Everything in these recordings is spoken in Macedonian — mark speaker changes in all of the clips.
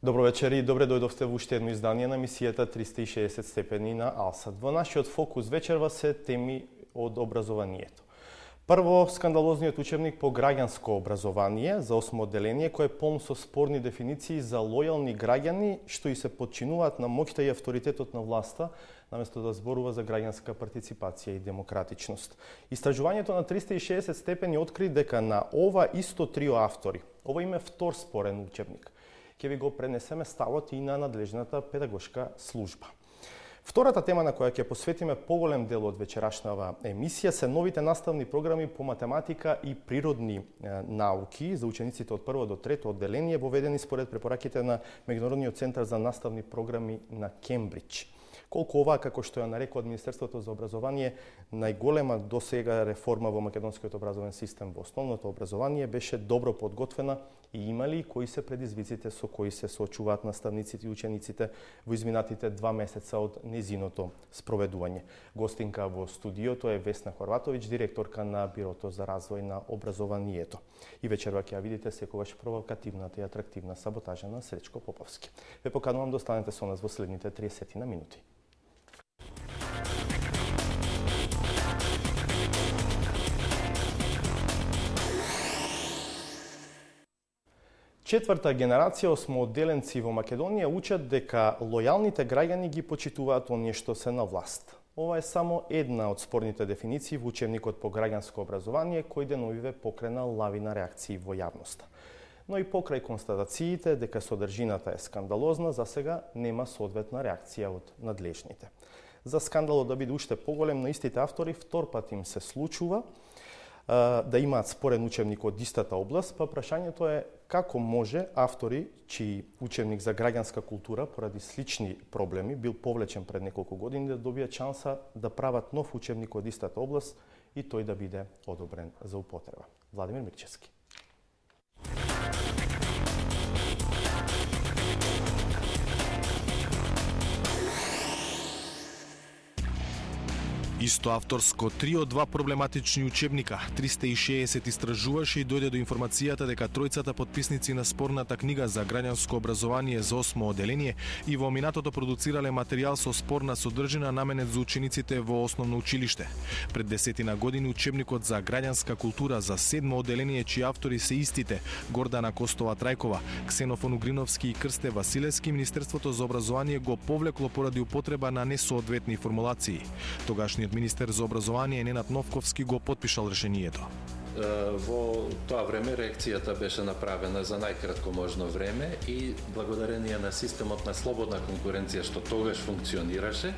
Speaker 1: Добро вечер и добре дојдовте во уште едно издание на емисијата 360 степени на Алсат. Во нашиот фокус вечерва се теми од образованието. Прво, скандалозниот учебник по граѓанско образование за 8 одделение, кој е полн со спорни дефиниции за лојални граѓани, што и се подчинуваат на моќта и авторитетот на власта, наместо да зборува за граѓанска партиципација и демократичност. Истражувањето на 360 степени откри дека на ова исто трио автори, ова им е втор спорен учебник, ќе ви го пренесеме ставот и на надлежната педагошка служба. Втората тема на која ќе посветиме поголем дел од вечерашнава емисија се новите наставни програми по математика и природни науки за учениците од прво до трето одделение, воведени според препораките на Меѓународниот центар за наставни програми на Кембридж. Колку ова, како што ја нарекува Министерството за образование, најголема досега реформа во македонскиот образовен систем во основното образование беше добро подготвена и имали кои се предизвиците со кои се соочуваат наставниците и учениците во изминатите 2 месеца од незиното спроведување. Гостинка во студиото е Весна Хорватовиќ, директорка на Бирото за развој на образованието. И вечерва ќе ја видите секогаш провокативната и атрактивна саботажа на Сречко Поповски. Ве поканувам да останете со нас во следните 30 минути. Четврта генерација осмоодделенци во Македонија учат дека лојалните граѓани ги почитуваат оние што се на власт. Ова е само една од спорните дефиниции во учебникот по граѓанско образование, кој деновиве покрена лавина реакции во јавноста. Но и покрај констатациите дека содржината е скандалозна, засега нема соодветна реакција од надлежните. За скандалот да биде уште поголем, на истите автори втор пат им се случува да имаат спорен учебник од истата област, па прашањето е како може автори чии учебник за граѓанска култура поради слични проблеми бил повлечен пред неколку години да добијат шанса да прават нов учебник од истата област и тој да биде одобрен за употреба. Владимир Мирчевски.
Speaker 2: Исто авторско трио, 2 проблематични учебника, 360 истражуваше и дојде до информацијата дека тројцата потписници на спорната книга за граѓанско образование за 8 одделение и во минатото продуцирале материјал со спорна содржина наменет за учениците во основно училиште. Пред 10 години учебникот за граѓанска култура за 7 одделение, чии автори се истите Гордана Костова-Трајкова, Ксенофон Угриновски и Крсте Василевски, Министерството за образование го повлекло поради употреба на несоодветни формулации. Тогашниот министер за образование Ненад Новковски го потпишал решението.
Speaker 3: Во тоа време реакцијата беше направена за најкратко можно време и благодарение на системот на слободна конкуренција што тогаш функционираше,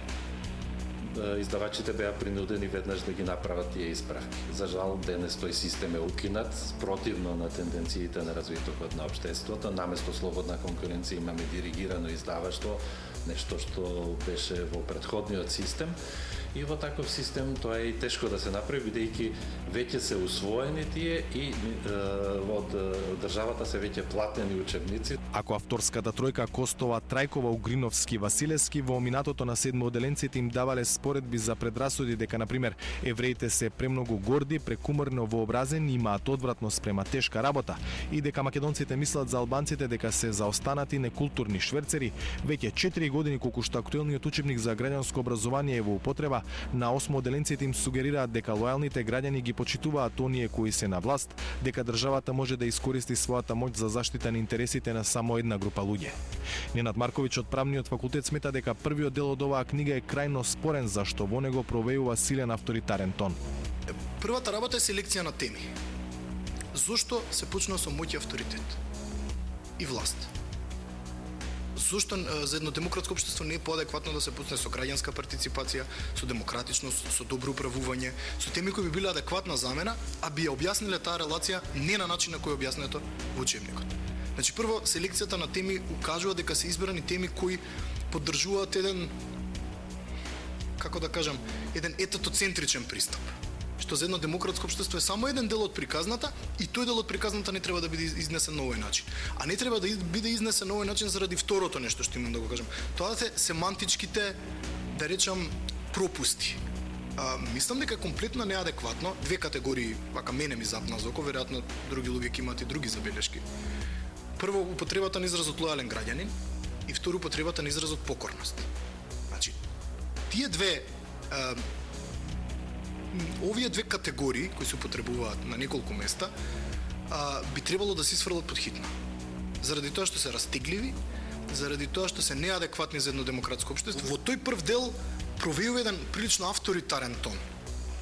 Speaker 3: издавачите беа принудени веднаш да ги направат тие исправки. За жал, денес тој систем е укинат, противно на тенденциите на развитокот на општеството. Наместо слободна конкуренција имаме диригирано издаваштво, нешто што беше во претходниот систем. И во таков систем тоа е и тешко да се направи, бидејќи веќе се усвоени тие и од државата се веќе платени учебници.
Speaker 2: Ако авторската тројка Костова, Трајкова, Угриновски, Василевски во минатото на 7 одделенците им давале споредби за предрасуди дека, например, евреите се премногу горди, прекумрно вообразени, имаат одвратно спрема тешка работа и дека македонците мислат за албанците дека се заостанати некултурни шверцери, веќе 4 години колку што актуелниот учебник за граѓанско образование е во употреба, на 8 одделенците им сугерираат дека лојалните граѓани ги почитуваат оние кои се на власт, дека државата може да искористи својата моќ за заштита на интересите на само една група луѓе. Ненад Марковиќ од правниот факултет смета дека првиот дел од оваа книга е крајно спорен, зашто во него провејува силен авторитарен тон.
Speaker 4: Првата работа е селекција на теми. Зошто се почнува со моќ и авторитет и власт? Зошто за едно демократско општество не е поадекватно да се почне со граѓанска партиципација, со демократичност, со добро управување, со теми кои би биле адекватна замена, а би ја објасниле таа релација не на начин на кој е објаснето во учебникот. Значи, прво, селекцијата на теми укажува дека се избрани теми кои поддржуваат еден, како да кажам, еден етатоцентричен пристап. Што за едно демократско општество е само еден дел од приказната и тој дел од приказната не треба да биде изнесен на овој начин. А не треба да биде изнесен на овој начин заради второто нешто што имам да го кажам. Тоа се семантичките, да речам, пропусти. Мислам дека е комплетно неадекватно, две категории, вака мене ми запна за око, веројатно други луѓе ќе имаат и други забелешки. Прво, употребата на изразот лојален граѓанин и второ, употребата на изразот покорност. Значи, тие две овие две категории кои се употребуваат на неколку места би требало да се сврлат под хитно. Заради тоа што се растегливи, заради тоа што се неадекватни за едно демократско општество. Во тој прв дел провеува еден прилично авторитарен тон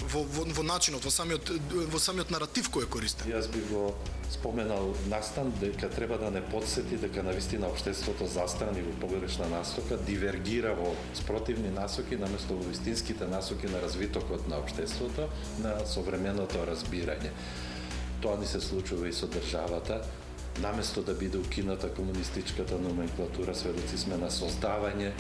Speaker 4: во начинот, во самиот наратив кој е користен.
Speaker 3: Јас би го споменал Настан дека треба да не подсети дека навистина општеството застрани во погрешна насока, дивергира во спротивни насоки наместо во вистинските насоки на развитокот на општеството, на современото разбирање. Тоа ни се случува и со државата. Наместо да биде укината комунистичката номенклатура, сведоци сме на создавање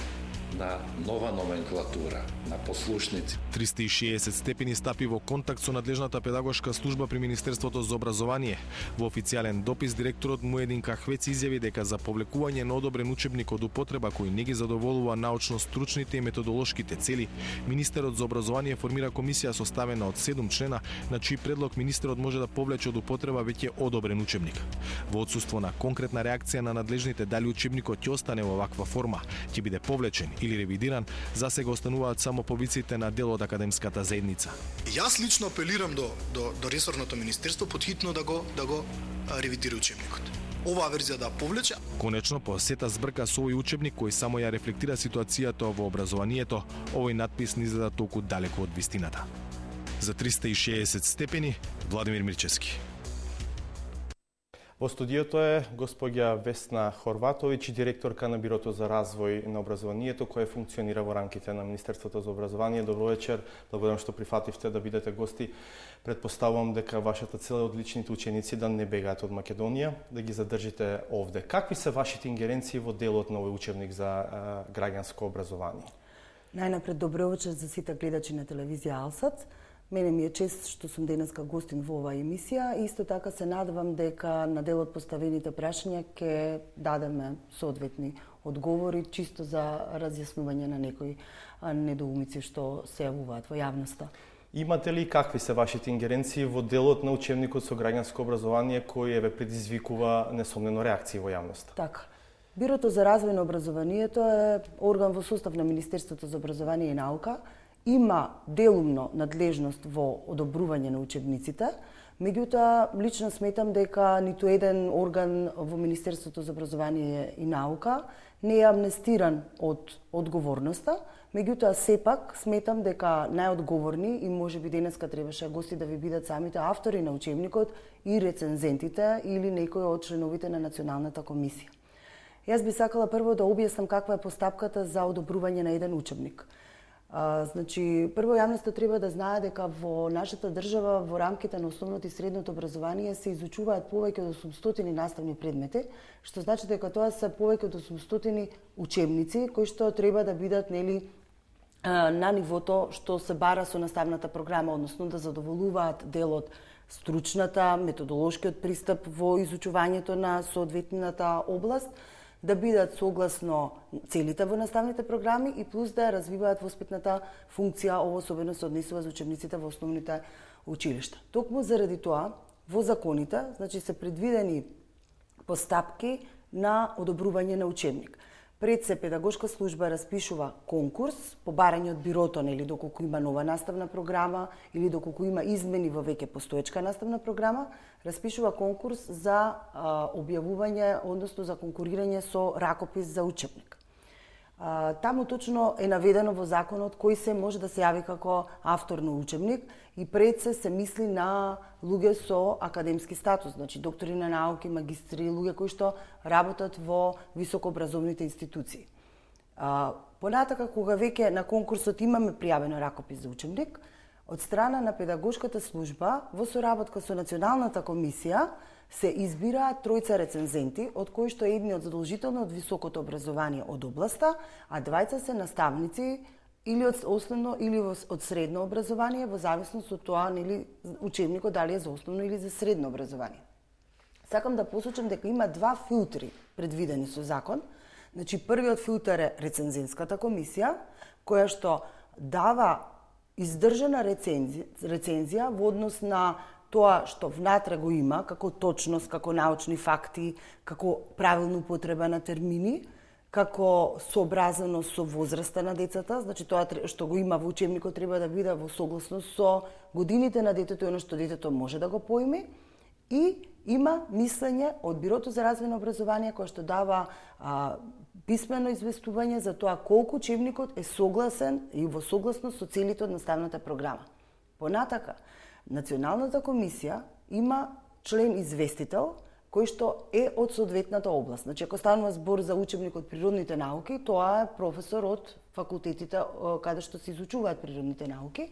Speaker 3: на нова номенклатура, на послушници.
Speaker 2: 360 степени стапи во контакт со надлежната педагошка служба при Министерството за образование. Во официјален допис директорот Муедин Кахвец изјави дека за повлекување на одобрен учебник од употреба кој не ги задоволува научно-стручните и методолошките цели, Министерот за образование формира комисија составена од 7 члена, на чиј предлог министерот може да повлече од употреба веќе одобрен учебник. Во отсуство на конкретна реакција на надлежните дали учебникот ќе остане во ваква форма, ќе биде повлечен или ревидиран, за сега остануваат само повиците на дел од академската заедница.
Speaker 4: Јас лично апелирам до ресорното министерство подхитно да го ревидира учебникот. Оваа верзија да повлече.
Speaker 2: Конечно, по сета збрка со овој учебник кој само ја рефлектира ситуацијата во образованието, овој надпис не изгледа толку далеку од вистината. За 360 степени, Владимир Мирчевски.
Speaker 1: Во студиото е госпоѓа Весна Хорватовиќ, директорка на Бирото за развој на образованието, кое функционира во рамките на Министерството за образование. Добро вечер, благодарам што прифативте да бидете гости. Предпоставувам дека вашата цел е одличните ученици да не бегаат од Македонија, да ги задржите овде. Какви се вашите ингеренции во делот на овој учебник за граѓанско образование?
Speaker 5: Најнапред добро вечер за сите гледачи на телевизија Алсат. Мене ми е чест што сум денеска гостин во оваа емисија и исто така се надевам дека на дел од поставените прашања ќе дадеме соодветни одговори чисто за разјаснување на некои недоумици што се јавуваат во јавноста.
Speaker 1: Имате ли какви се вашите ингеренции во делот на учебникот со граѓанско образование кој ве предизвикува несомнено реакции во јавноста?
Speaker 5: Така. Бирото за развој на образованието е орган во состав на Министерството за образование и наука. Има делумно надлежност во одобрување на учебниците, меѓутоа лично сметам дека ниту еден орган во Министерството за образование и наука не е амнестиран од одговорноста, меѓутоа сепак сметам дека најодговорни и можеби денеска требаше гости да ви бидат самите автори на учебникот и рецензентите или некои од членовите на Националната комисија. Јас би сакала прво да објаснам каква е постапката за одобрување на еден учебник. Значи, прво јавноста треба да знае дека во нашата држава во рамките на основното и средното образование се изучуваат повеќе од 800 наставни предмети, што значи дека тоа се повеќе од 800 учебници кои што треба да бидат на нивото што се бара со наставната програма, односно да задоволуваат делот стручната, методолошкиот пристап во изучувањето на соодветната област, да бидат согласно целите во наставните програми и плюс да развиваат воспитната функција, ово особено се однесува за учебниците во основните училишта. Токму заради тоа, во законите, значи се предвидени постапки на одобрување на учебник. Пред се педагошка служба распишува конкурс по барање од бирото, доколку има нова наставна програма или доколку има измени во веќе постоечка наставна програма, распишува конкурс за објавување, односно за конкурирање со ракопис за учебник. Таму точно е наведено во законот кој се може да се јави како автор на учебник и пред се мисли на луѓе со академски статус, значи доктори на науки, магистри, луѓе кои што работат во високообразовните институции. Понатака, кога веќе на конкурсот имаме пријавено ракопис за учебник, од страна на педагошката служба во соработка со Националната комисија се избираат тројца рецензенти, од кои што едниот задолжително од високото образование од областа, а двајца се наставници или од основно или од средно образование, во зависност од тоа учебникот дали е за основно или за средно образование. Сакам да посочам дека има два филтри предвидени со закон. Значи, првиот филтер е рецензентската комисија, која што дава издржана рецензија во однос на тоа што внатре го има, како точност, како научни факти, како правилна употреба на термини, како сообразено со возраста на децата, значи тоа што го има во учебникот треба да биде во согласност со годините на детето и оно што детето може да го поиме, и има мислење од Бирото за развој на образование кој што дава писмено известување за тоа колку учебникот е согласен и во согласност со целите од наставната програма. Понатака, Националната комисија има член известител кој што е од соодветната област. Значи, ако станува збор за учебник од природните науки, тоа е професор од факултетите каде што се изучуваат природните науки.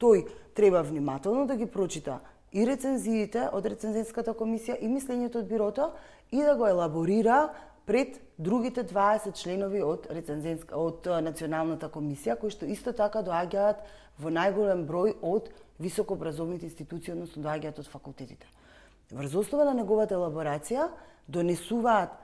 Speaker 5: Тој треба внимателно да ги прочита и рецензиите од рецензентската комисија и мислењето од бирото и да го елаборира пред другите 20 членови од Националната комисија, кои што исто така доаѓаат во најголем број од високообразовните институции, односно доаѓаат од факултетите. Врз основа на неговата елаборација донесуваат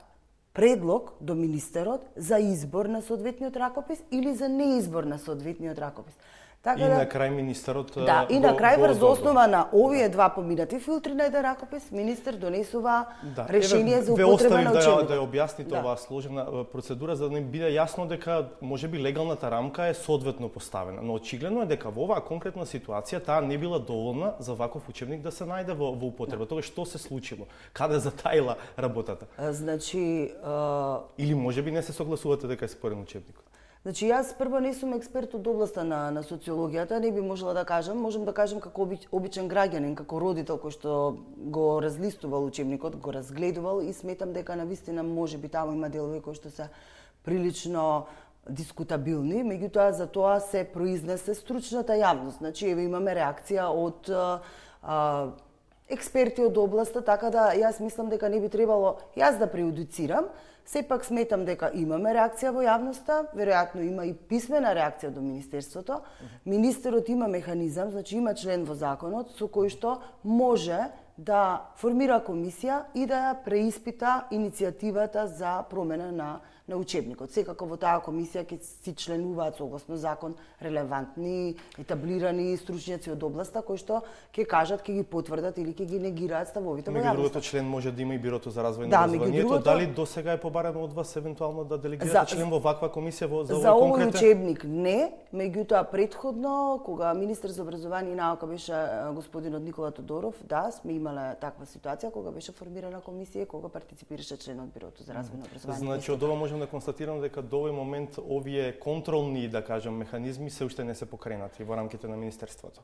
Speaker 5: предлог до министерот за избор на соодветниот ракопис или за неизбор на соодветниот ракопис.
Speaker 1: Така на крај министерот
Speaker 5: и на крај врз основа на овие два поминати филтри на еден ракопис, министер донесува решение за употреба на учебникот.
Speaker 1: Да ја објасните оваа сложена процедура за да не биде јасно дека можеби легалната рамка е соодветно поставена, но очигледно е дека во оваа конкретна ситуација таа не била доволна за ваков учебник да се најде во употреба. Тоа што се случило? Каде затаила работата?
Speaker 5: Значи
Speaker 1: или можеби не се согласувате дека е спорен учебникот?
Speaker 5: Значи, јас прво не сум експерт од областа на социологијата, не би можела да кажам, можам да кажам како обичен граѓанин, како родител кој што го разлистувал учебникот, го разгледувал и сметам дека навистина можеби таму има делови кои што се прилично дискутабилни, меѓутоа за тоа се произнесе стручната јавност. Значи, еве имаме реакција од експерти од областа, така да јас мислам дека не би требало јас да преюдицирам. Сепак сметам дека имаме реакција во јавноста, веројатно има и писмена реакција до Министерството. Министерот има механизам, значи има член во законот со кој што може да формира комисија и да ја преиспита иницијативата за промена на учебникот. Секако во таа комисија ќе си членуваат согласно закон релевантни, етаблирани стручњаци од областа кои што ќе кажат, ќе ги потврдат или ќе ги негираат ставовите во јавноста.
Speaker 1: Меѓу другото член може да има и Бирото за развој на образованието. Дали досега е побарано од вас евентуално да делегирате член во ваква комисија за
Speaker 5: овој учебник не, меѓутоа претходно кога министер за образование и наука беше господинот Никола Тодоров, да, сме имале таква ситуација кога беше формирана комисија, кога партиципираше член од Бирото за развој на образование.
Speaker 1: Значи од ова можам да констатирам дека до овој момент овие контролни, да кажам, механизми се уште не се покренати во рамките на министерството.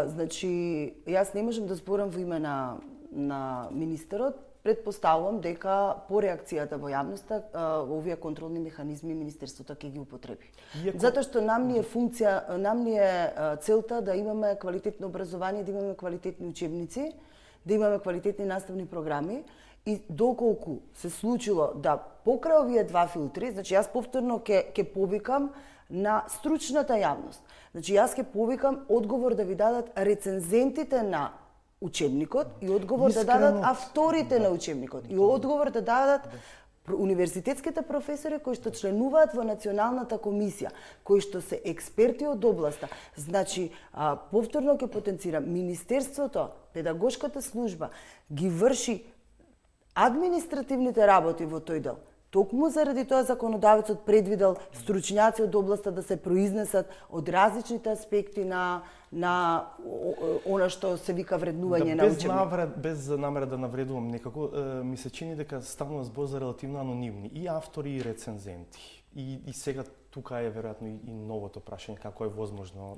Speaker 5: Значи, јас не можам да зборам во име на министерот. Предпоставувам дека по реакцијата во јавноста овие контролни механизми министерството ќе ги употреби. Затоа што нам ни е целта да имаме квалитетно образование, да имаме квалитетни учебници, да имаме квалитетни наставни програми. И доколку се случило да покрај овие два филтри, значи јас повторно ќе повикам на стручната јавност. Значи јас ќе повикам одговор да ви дадат рецензентите на учебникот и одговор да дадат авторите на учебникот и одговор да дадат универзитетските професори кои што членуваат во Националната комисија, кои што се експерти од областа. Значи, повторно ќе потенцирам, Министерството, педагошката служба ги врши административните работи во тој дел. Токму заради тоа законодавецот предвидел стручњаци од областа да се произнесат од различните аспекти на она што се вика вреднување на учебник.
Speaker 1: Без намера да навредувам некако, ми се чини дека ставно збор за релативно анонимни и автори и рецензенти. И сега тука е веројатно и новото прашање како е возможно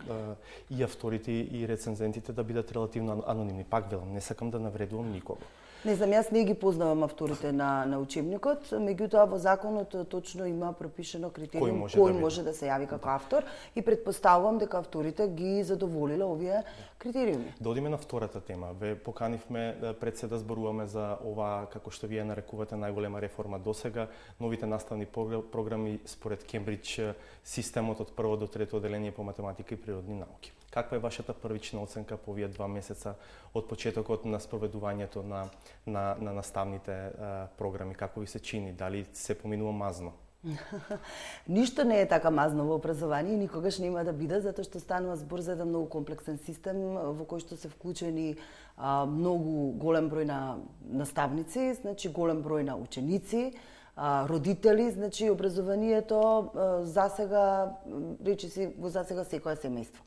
Speaker 1: и авторите и рецензентите да бидат релативно анонимни. Пак велам, не сакам да навредувам никого.
Speaker 5: Не знам, јас не ги познавам авторите на учебникот, меѓутоа во законот точно има пропишено критериум кој може да се јави како автор и предпоставувам дека авторите ги задоволиле овие критериуми.
Speaker 1: Да одиме на втората тема. Ве поканивме пред се да зборуваме за ова, како што вие нарекувате, најголема реформа досега, новите наставни програми според Кембридж, системот од прво до трето оделение по математика и природни науки. Каква е вашата првична оценка по овие 2 месеца од почетокот на спроведувањето на наставните програми? Како ви се чини? Дали се поминува мазно?
Speaker 5: Ништо не е така мазно во образование и никогаш нема да биде, затоа што станува збор за еден многу комплексен систем во кој што се вклучени многу голем број на наставници, значи голем број на ученици, родители, значи образованието засега речиси го засега секое семејство.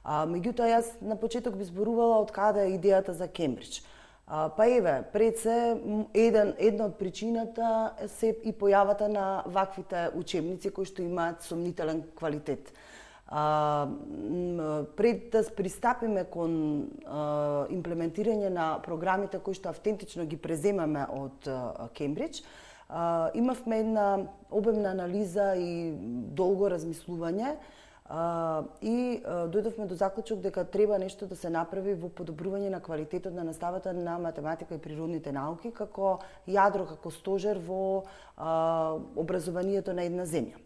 Speaker 5: Меѓутоа јас на почеток би зборувала од каде е идејата за Кембридж. Па еве, пред се една од причината се и појавата на ваквите учебници кои што имаат сомнителен квалитет. Пред да пристапиме кон имплементирање на програмите кои што автентично ги преземаме од Кембридж, имавме една обемна анализа и долго размислување и дојдовме до заклучок дека треба нешто да се направи во подобрување на квалитетот на наставата на математика и природните науки како јадро, како стожер во образованието на една земја.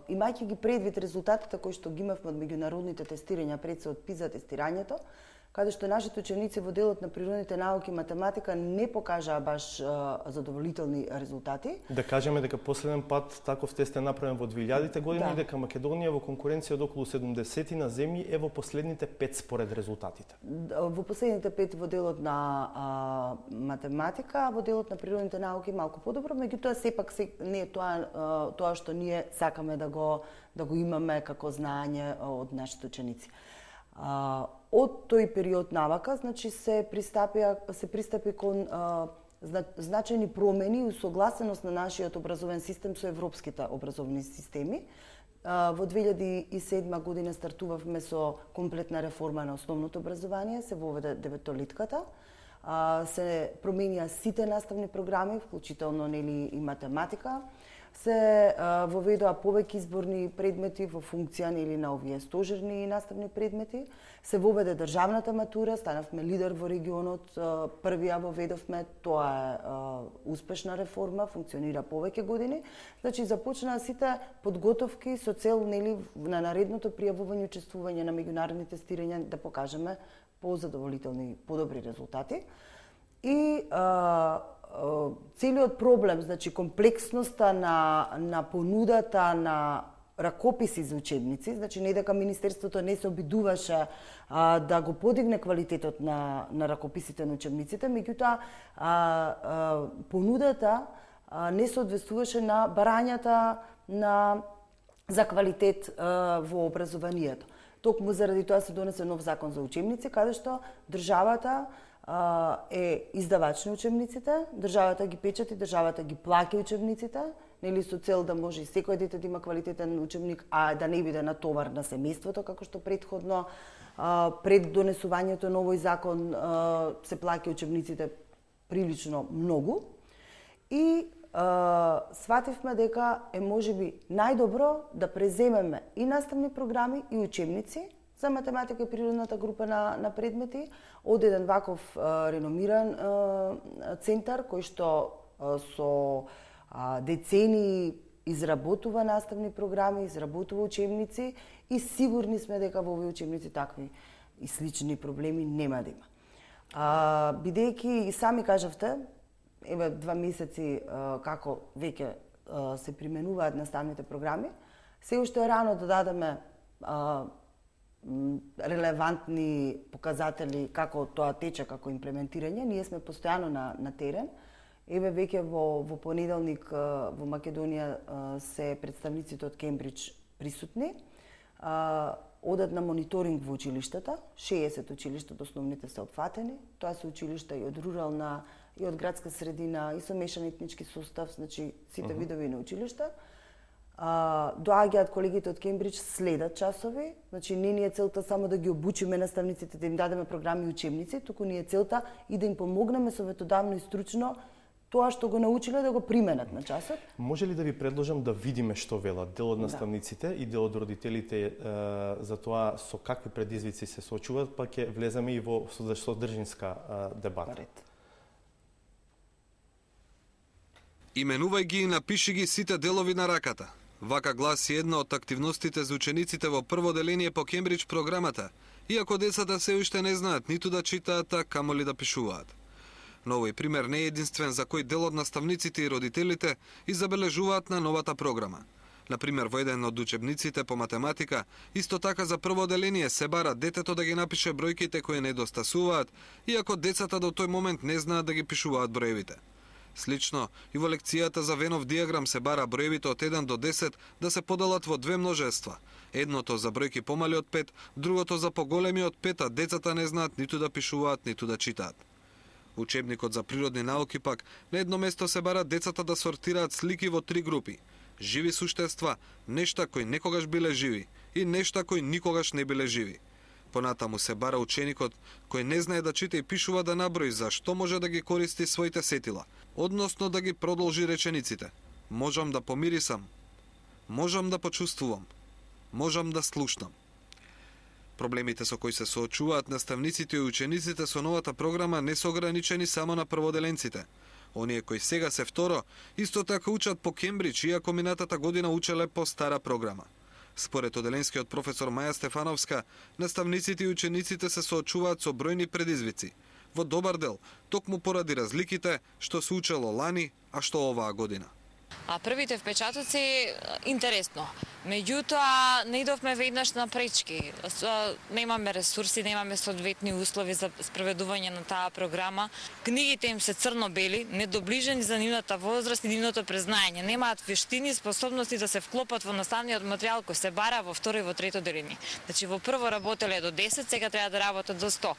Speaker 5: Имајќи ги предвид резултатите кои што ги имавме од меѓународните тестирања пред се од PISA тестирањето, каде што нашите ученици во делот на природните науки и математика не покажаа баш задоволителни резултати.
Speaker 1: Да кажеме дека последен пат таков тест е направен во 2000-те години и дека Македонија во конкуренција од околу 70 на земји е во последните 5 според резултатите.
Speaker 5: Во последните 5 во делот на математика, во делот на природните науки малку подобро, меѓутоа сепак не е тоа што ние сакаме да го имаме како знаење од нашите ученици. Од тој период навака, значи се пристапи кон значајни промени и усогласеност на нашиот образовен систем со европските образовни системи. Во 2007 година стартувавме со комплетна реформа на основното образование, се воведе 9-литката, се променија сите наставни програми, вклучително нели и математика, се воведоа повеќе изборни предмети во функција нели на овие стожерни наставни предмети, се воведе државната матура, станавме лидер во регионот, првија воведовме, тоа е успешна реформа, функционира повеќе години. Значи започнаа сите подготовки со цел нели на наредното пријавување и учествување на меѓународни тестирања да покажеме позадоволителни, подобри резултати. И целиот проблем, значи комплексноста на понудата на ракописи за учебници, значи не дека Министерството не се обидуваше да го подигне квалитетот на ракописите на учебниците, меѓутоа понудата не соодветствуваше на барањата за квалитет во образованието. Токму заради тоа се донесе нов закон за учебници, каде што државата е издавач на учебниците, државата ги печати, државата ги плаќа учебниците, нели со цел да може и секој дете да има квалитетен учебник, а да не биде натовар на семејството, како што претходно пред донесувањето на овој закон се плаќа учебниците прилично многу. И свативме дека е можеби најдобро да преземеме и наставни програми и учебници за математика и природната група на предмети од еден ваков реномиран центар кој што со децени изработува наставни програми, изработува учебници и сигурни сме дека во овие учебници такви и слични проблеми нема да има. Бидејќи и сами кажавте, еве 2 месеци како веќе се применуваат наставните програми, се уште е рано да дадеме релевантни показатели како тоа тече како имплементирање. Ние сме постојано на терен. Еве веќе во понеделник во Македонија се представниците од Кембридж присутни. Одат на мониторинг во училиштата, 60 училишта основните се опфатени. Тоа се училишта и од рурална, и од градска средина, и со мешан етнички состав, значи сите видови на училишта. Доаѓаат колегите од Кембридж, следат часови, значи не ни е целта само да ги обучиме наставниците, да им дадеме програми и учебници, туку ни е целта и да им помогнеме советодавно и стручно тоа што го научиле да го применат на часот. Може
Speaker 1: ли да ви предложам да видиме што велат дел од наставниците и дел од родителите за тоа со какви предизвици се соочуваат, па ќе влеземе и во содржинска дебата.
Speaker 6: Именувај ги и напиши ги сите делови на раката. Вака гласи една од активностите за учениците во прво деление по Кембридж програмата, иако децата се уште не знаат ниту да читаат, камо ли да пишуваат. Но овој пример не е единствен за кој дел од наставниците и родителите и забележуваат на новата програма. Например, во еден од учебниците по математика, исто така за прво оделение се бара детето да ги напише бројките кои недостасуваат, иако децата до тој момент не знаат да ги пишуваат броевите. Слично, и во лекцијата за Венов диаграм се бара броевите од 1 до 10 да се поделат во две множества. Едното за бројки помали од 5, другото за поголеми од 5, а децата не знаат ниту да пишуваат, ниту да читаат. Учебникот за природни науки пак на едно место се бара децата да сортираат слики во 3 групи: живи суштества, нешта кои некогаш биле живи и нешта кои никогаш не биле живи. Понатаму се бара ученикот кој не знае да чита и пишува да наброи за што може да ги користи своите сетила, односно да ги продолжи речениците. Можам да помирисам, можам да почувствувам, можам да слушнам. Проблемите со кои се соочуваат наставниците и учениците со новата програма не се ограничени само на прводеленците. Оние кои сега се второ, исто така учат по Кембридж, иако минатата година учеле по стара програма. Според оделенскиот професор Маја Стефановска, наставниците и учениците се соочуваат со бројни предизвици. Во добар дел, токму поради разликите што се учело лани, а што оваа година.
Speaker 7: А првите впечатоци интересно. Меѓутоа, не идовме веднаш на пречки. Немаме ресурси, немаме соодветни услови за спроведување на таа програма. Книгите им се црно-бели, недоближени за нивната возраст и нивното признаење. Немаат вештини, способности да се вклопат во наставниот материјал кој се бара во второ и во трето деление. Значи, во прво работеле до 10, сега треба да работат до 100.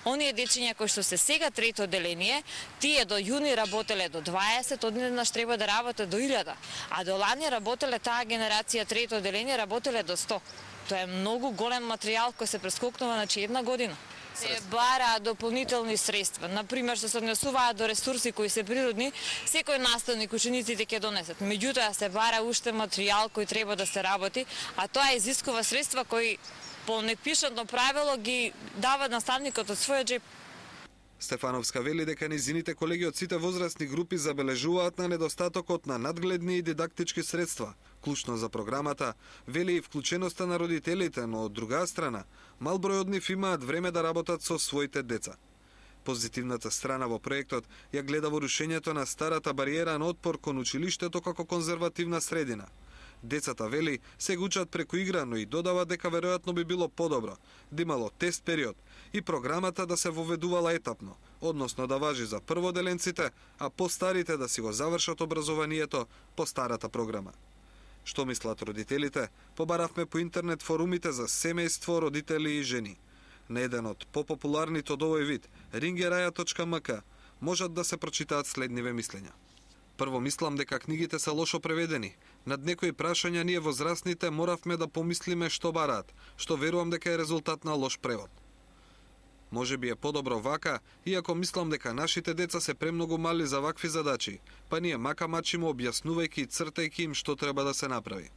Speaker 7: Оние дечиња кои што се сега трето деление, тие до јуни работеле до 20, однеднаш треба да работат до 1000. А до лани работеле таа генерација трето оделение работеле до 100. Тоа е многу голем материјал кој се прескокнува на една година. Се бара дополнителни средства, например што се однесуваат до ресурси кои се природни, секој наставник учениците ќе донесат. Меѓутоа се бара уште материјал кој треба да се работи, а тоа изискува средства кои по непишано правило ги дава наставникот од својот джеб.
Speaker 6: Стефановска вели дека низините колеги од сите возрастни групи забележуваат на недостатокот на надгледни и дидактички средства. Клучно за програмата, вели и вклученоста на родителите, но од друга страна, мал број од нив имаат време да работат со своите деца. Позитивната страна во проектот ја гледа во рушењето на старата бариера на отпор кон училиштето како конзервативна средина. Децата, вели, се го учат преку игра, но и додава дека веројатно би било подобро да имало тест период и програмата да се воведувала етапно, односно да важи за прводеленците, а постарите да си го завршат образованието по старата програма. Што мислат родителите, побаравме по интернет форумите за семејство, родители и жени. На еден од попопуларните од овој вид, ringeraja.mk, можат да се прочитаат следниве мислења. Прво, мислам дека книгите се лошо преведени. Над некои прашања ние возрастните моравме да помислиме што бараат, што верувам дека е резултат на лош превод. Може би е подобро вака, иако мислам дека нашите деца се премногу мали за вакви задачи, па ние мака мачимо објаснувајќи и цртајќи им што треба да се направи.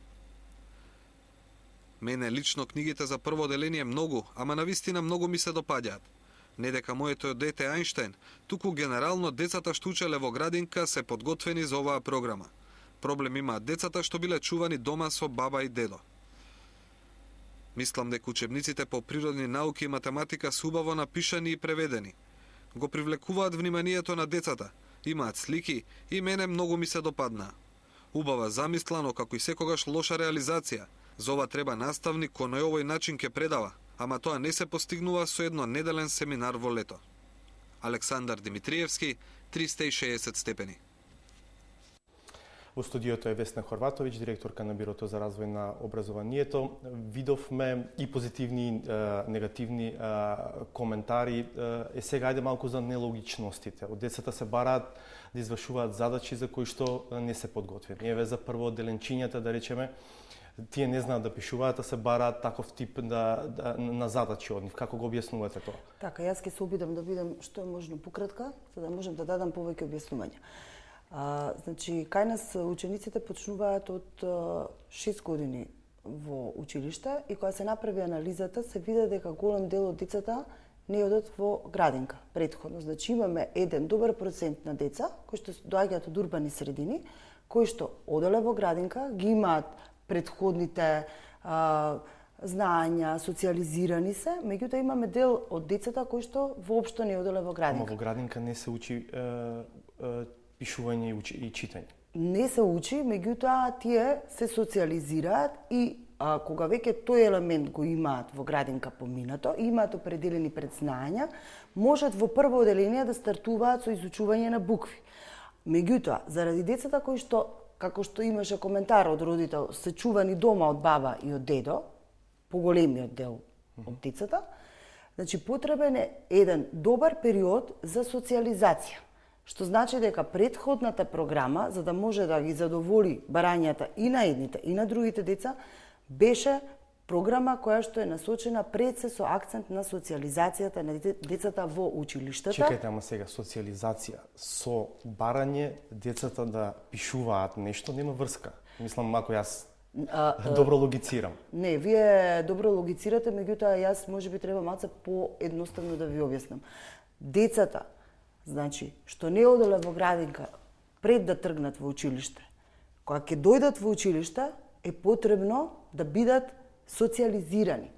Speaker 6: Мене лично книгите за прво оделение многу, ама навистина многу ми се допаѓаат. Не дека моето дете Ајнштајн, туку генерално децата што учеле во градинка се подготвени за оваа програма. Проблем имаат децата што биле чувани дома со баба и дедо. Мислам дека учебниците по природни науки и математика се убаво напишани и преведени. Го привлекуваат вниманието на децата, имаат слики и мене многу ми се допаднаа. Убава замисла, но како и секогаш лоша реализација. За ова треба наставник кој на овој начин ќе предава, ама тоа не се постигнува со едно неделен семинар во лето. Александар Димитриевски, 360 степени.
Speaker 1: Во студиото е Весна Хорватовиќ, директорка на Бирото за развој на образованието. Видовме и позитивни, негативни коментари. Сега ајде малку за нелогичностите. Од децата се бараат да извршуваат задачи за кои што не се подготвени. Еве за прво деленчињата, да речеме, тие не знаат да пишуваат, а се бараат таков тип на задачи од нив. Како го објаснувате тоа?
Speaker 5: Така, јас ќе се обидам да бидам што е можно пократка, за да можам да дадам повеќе објаснувања. Значи, кај нас учениците почнуваат од 6 години во училиште и кога се направи анализата, се види дека голем дел од децата не одат во градинка претходно. Значи, имаме еден добар процент на деца кои што доаѓаат од урбани средини, кои што оделе во градинка, ги имаат предходните знаења, социализирани се, меѓутоа имаме дел од децата кои што воопшто не оделе во градинка.
Speaker 1: Ама во градинка не се учи пишување и читање.
Speaker 5: Не се учи, меѓутоа тие се социализираат и кога веќе тој елемент го имаат во градинка поминато, имаат определени предзнаења, можат во прво оделение да стартуваат со изучување на букви. Меѓутоа, заради децата кои што, како што имаше коментар од родител, се чувани дома од баба и од дедо, поголемиот дел од децата, значи потребен е еден добар период за социализација. Што значи дека претходната програма, за да може да ги задоволи барањата и на едните и на другите деца, беше програма која што е насочена пред се со акцент на социализацијата на децата во училиштата.
Speaker 1: Чекајте, ама сега, социализација со барање децата да пишуваат нешто, нема врска. Мислам, ако јас добро логицирам.
Speaker 5: Не, вие добро логицирате, меѓутоа јас можеби треба малце поедноставно да ви објаснам. Децата, значи, што не оделе во градинка пред да тргнат во училиште, кога ќе дојдат во училиште, е потребно да бидат социализирани.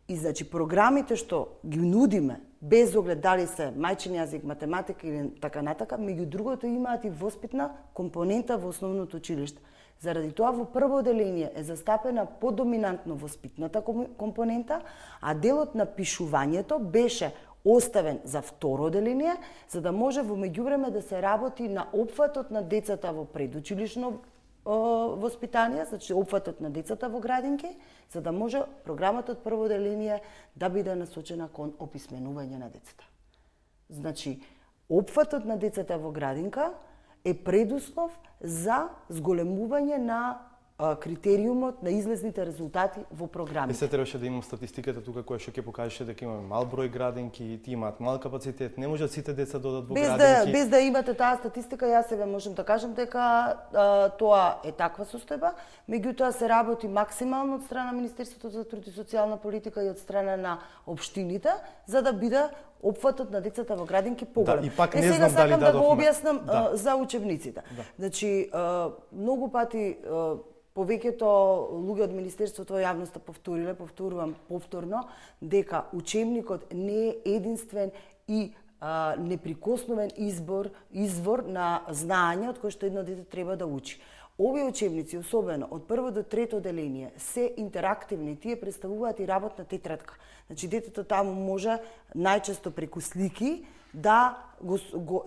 Speaker 5: И значи програмите што ги нудиме, без оглед дали се мајчин јазик, математика или така натака, меѓу другото имаат и воспитна компонента во основното училиште. Заради тоа во прво оделение е застапена подоминантно воспитната компонента, а делот на пишувањето беше оставен за второ оделение, за да може во меѓувреме да се работи на опфатот на децата во предучилишно воспитание, значи опфатот на децата во градинки, за да може програмата од прво оделение да биде насочена кон описменување на децата. Значи, опфатот на децата во градинка е предуслов за зголемување на критериумот на излезните резултати во програмите.
Speaker 1: Се требаше да имам статистиката тука која што ќе покажеше дека имаме мал број градинки, ти имаат мал капацитет, не можат сите деца да одат во градинки.
Speaker 5: Без да имате таа статистика, јас сега можам да кажам дека тоа е таква состојба, меѓутоа се работи максимално од страна на Министерството за труд и социјална политика и од страна на општините, за да биде опфатот на децата во градинки поголем.
Speaker 1: Да, и пак не знам
Speaker 5: сега
Speaker 1: дали
Speaker 5: сакам да го
Speaker 1: дадовме.
Speaker 5: објаснам за учебниците.
Speaker 1: Да.
Speaker 5: Значи, многу пати повеќето луѓе од Министерството во јавноста повторувам повторно, дека учебникот не е единствен и неприкосновен извор на знаење од кој што едно дете треба да учи. Овие учебници, особено од прво до трето оделение, се интерактивни, тие представуваат и работна тетрадка. Значи, детето таму може најчесто преку слики да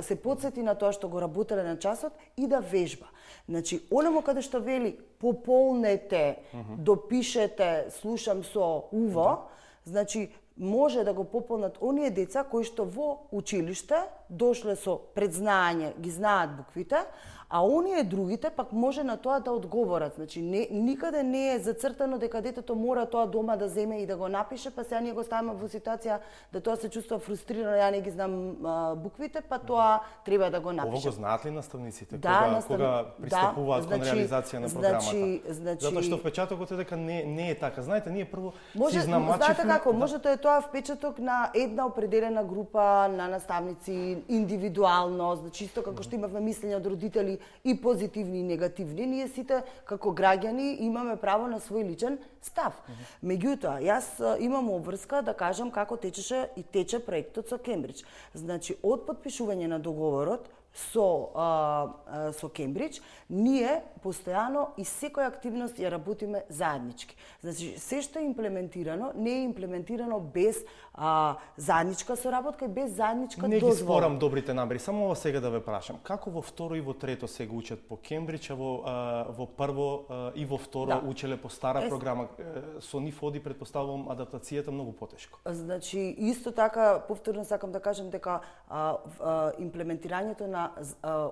Speaker 5: се подсети на тоа што го работеле на часот и да вежба. Значи, онемо каде што вели пополнете, допишете, слушам со уво, значи може да го пополнат оние деца кои што во училиште дошле со предзнаење, ги знаат буквите, а оние другите пак може на тоа да одговорат. Значи, никаде не е зацртано дека детето мора тоа дома да земе и да го напише, па сега ние го ставаме во ситуација да тоа се чувства фрустрирано, ја не ги знам буквите, па тоа треба да го напише.
Speaker 1: Ово го знаат ли наставниците
Speaker 5: кога
Speaker 1: пристапуваат кон реализација на програмата?
Speaker 5: Значи,
Speaker 1: затоа што впечатокот е дека не е така. Знаете, ние прво
Speaker 5: си
Speaker 1: изнамачивме.
Speaker 5: Знаете како, може тоа е тоа впечаток на една определена група на наставници, индивидуално, значи исто како што имавме мислење од родители и позитивни и негативни, ние сите како граѓани имаме право на свој личен став. Меѓутоа, јас имам обврска да кажам како течеше и тече проектот со Кембридж. Значи, од подпишување на договорот со Кембридж, ние постојано и секоја активност ја работиме заеднички. Значи, се што е имплементирано, не е имплементирано без заедничка соработка и без заедничка дозвола.
Speaker 1: Не ги спорам добрите намери, само ова сега да ве прашам. Како во второ и во трето се го учат по Кембридж, а во прво и во второ учеле по стара програма? Со нив оди, предпоставувам, адаптацијата многу потешко.
Speaker 5: Значи, исто така, повторно сакам да кажам дека имплементирањето на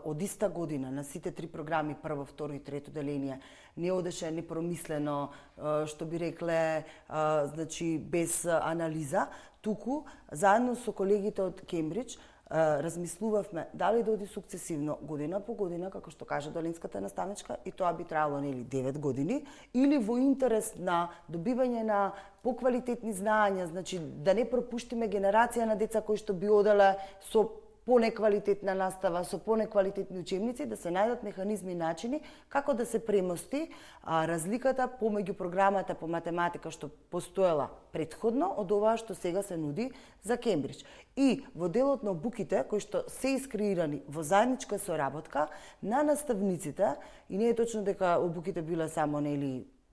Speaker 5: од иста година на сите три програми, прво, второ и трето деление, не одеше непромислено, што би рекле, значи без анализа, туку заедно со колегите од Кембридж размислувавме дали да оди сукцесивно година по година, како што каже долинската наставничка, и тоа би траело 9 години, или во интерес на добивање на поквалитетни знаења, значи да не пропуштиме генерација на деца кои што би оделе со понеквалитетна настава, со понеквалитетни учебници, да се најдат механизми и начини како да се премости разликата помеѓу програмата по математика што постоела претходно од ова што сега се нуди за Кембридж. И во делот на обуките, кои што се искреирани во заедничка соработка на наставниците, и не е точно дека обуките биле само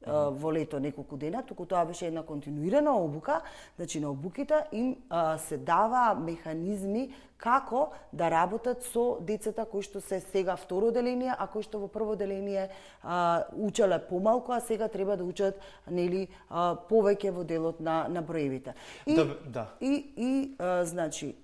Speaker 5: во лето неколку дена, туку тоа беше една континуирана обука, значи на обуките им се дава механизми како да работат со децата кои што се сега второ оделение, а кои што во прво оделение учеле помалку, а сега треба да учат повеќе во делот на броевите. Значи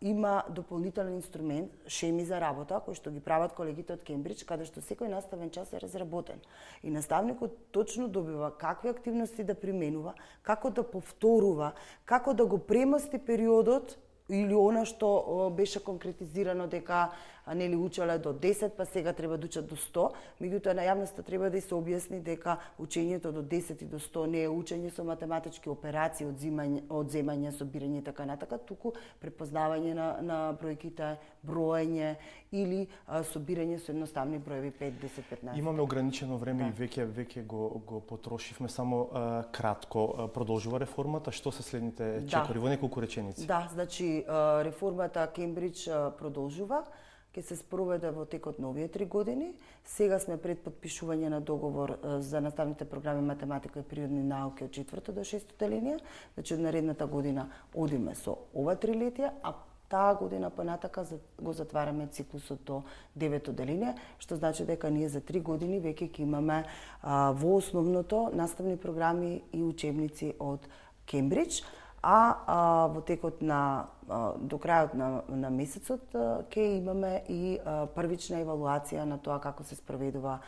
Speaker 5: има дополнителен инструмент, шеми за работа, кои што ги прават колегите од Кембридж, каде што секој наставен час е разработен. И наставникот точно добива какви активности да применува, како да повторува, како да го премости периодот или она што беше конкретизирано дека учеле до 10, па сега треба да учат до 100, меѓутоа на јавноста треба да се објасни дека учењето до 10 и до 100 не е учење со математички операции, одземање, собирање и така натака, туку препознавање на бројките, броење или собирање со едноставни броеви 5, 10, 15.
Speaker 1: Имаме ограничено време и веќе го потрошивме, само кратко. Продолжува реформата, што се следните чекори во неколку реченици?
Speaker 5: Да, значи реформата Кембридж продолжува, ќе се спроведе во текот на овие 3 години. Сега сме пред потпишување на договор за наставните програми математика и природни науки од 4 до 6 оделение. Значи од наредната година одиме со ова трилетие, а таа година понатака го затвараме циклусот до 9 оделение, што значи дека ние за 3 години веќе ќе имаме во основното наставни програми и учебници од Кембридж, а во текот до крајот на месецот ќе имаме и првична евалуација на тоа како се спроведува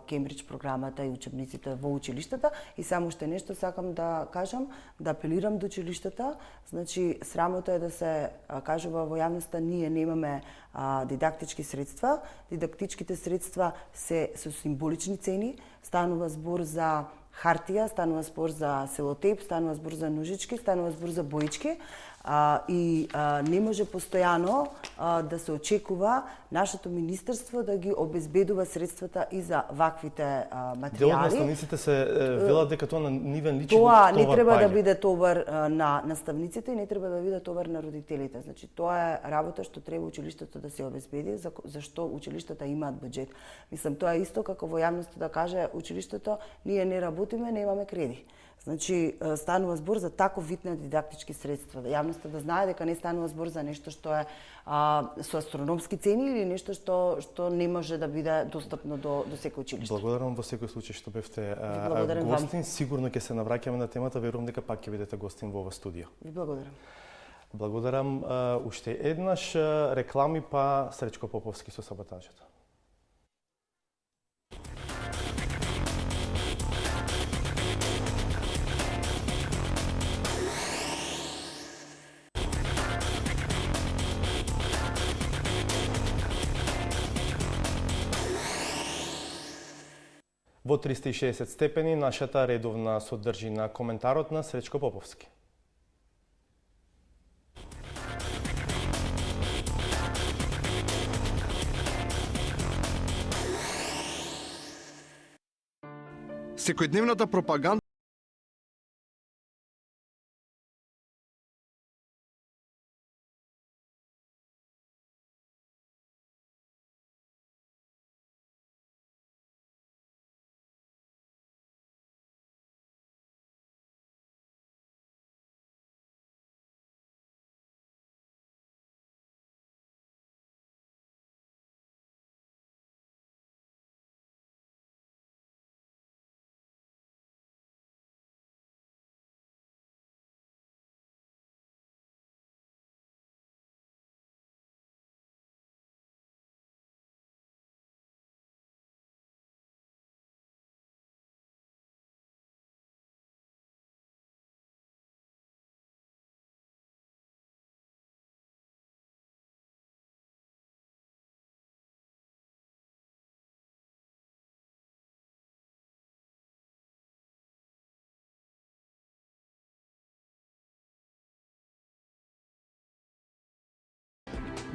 Speaker 5: Кембридж програмата и учебниците во училиштата. И само уште нешто сакам да кажам, да апелирам до училиштата. Значи, срамота е да се кажува во јавноста, ние немаме дидактички средства. Дидактичките средства се со символични цени, станува збор за хартија, станува збор за селотейп, станува збор за ножички, станува збор за боички, и не може постојано да се очекува нашето министерство да ги обезбедува средствата и за ваквите материјали.
Speaker 1: Дел од наставниците се велат дека тоа на нивен личен товар
Speaker 5: Тоа не треба да биде товар на наставниците и не треба да биде товар на родителите. Значи, тоа е работа што треба училиштето да се обезбеди, зашто училиштата имаат буџет. Мислам, тоа е исто како во јавноста да каже училиштето, ние не работиме, немаме креди. Значи, станува збор за таков вид на дидактички средства. Јавноста да знае дека не станува збор за нешто што е со астрономски цени или нешто што не може да биде достапно до секој училиште.
Speaker 1: Благодарам во секој случај што бевте гостин. Сигурно ќе се навраќаме на темата, верувам дека пак ќе бидете гостин во ова студио.
Speaker 5: Ви благодарам.
Speaker 1: Благодарам уште еднаш. Реклами, па Сречко Поповски со саботажата. Во 360 степени нашата редовна содржина, коментарот на Сречко Поповски.
Speaker 8: Секојдневната пропаганда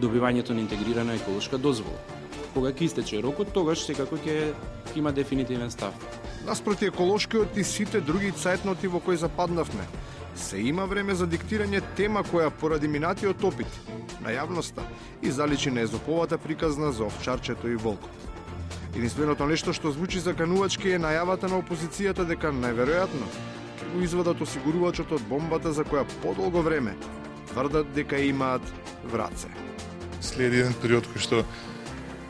Speaker 9: добивањето на интегрирана еколошка дозвола. Кога ќе истече рокот, тогаш секако ќе има дефинитивен став.
Speaker 8: Наспроти еколошкиот и сите други цајтноти во кои западнавме, се има време за диктирање тема која поради минатиот опит на јавноста и заличи на езоповата приказна за овчарчето и волкот. Единственото нешто што звучи заканувачки е најавата на опозицијата дека најверојатно ќе го извадат осигурувачот од бомбата за која подолго време тврдат дека имаат враце.
Speaker 10: Следи еден период кој што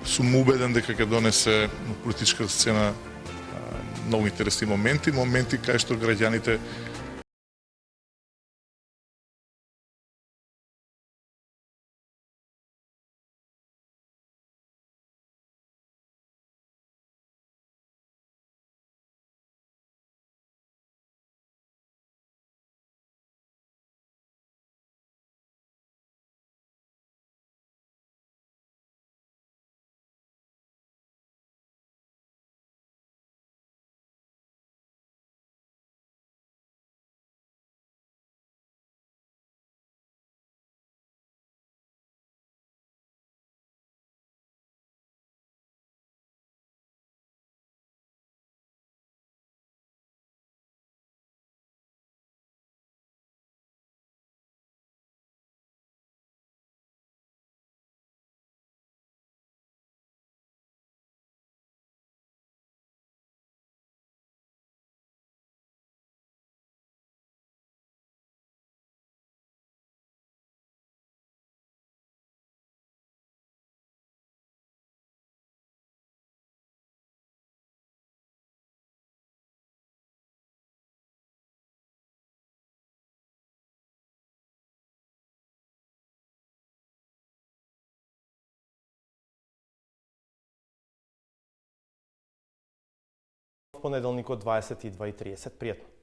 Speaker 10: сум убеден дека ќе донесе на политичката сцена многу интересни моменти кај што граѓаните
Speaker 1: понеделникот 22:30. Пријатно.